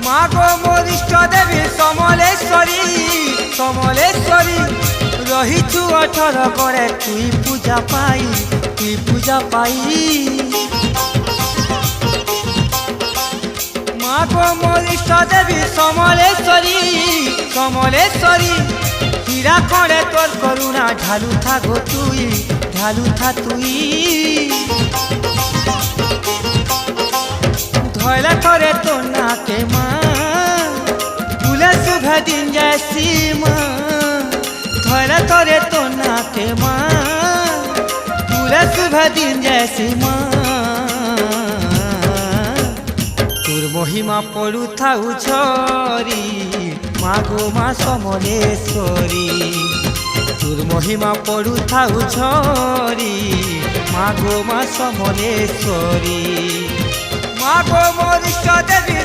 মা গো মোর ইষ্ট দেবী সমলেশ্বরী সমলেশ্বরী রহিছু 18 করে তুই পূজা পাই মা গো মোর ইষ্ট দেবী সমলেশ্বরী সমলেশ্বরী হীরা খড়ে তোর করুণা ঢালু থাকো তুই ধয়লা করে তোর নাকে মা ভুলে শুভ দিন জैसी माँ ধয়লা করে তোর নাকে মা ভুলে শুভ দিন जैसी माँ তোর মহিমা পড়ু থাউ ঝরি মা গো মা সমলেশ্বরী তোর মহিমা পড়ু থাউ ঝরি মা গো মা সমলেশ্বরী মা গো মোর ইষ্ট দেবী।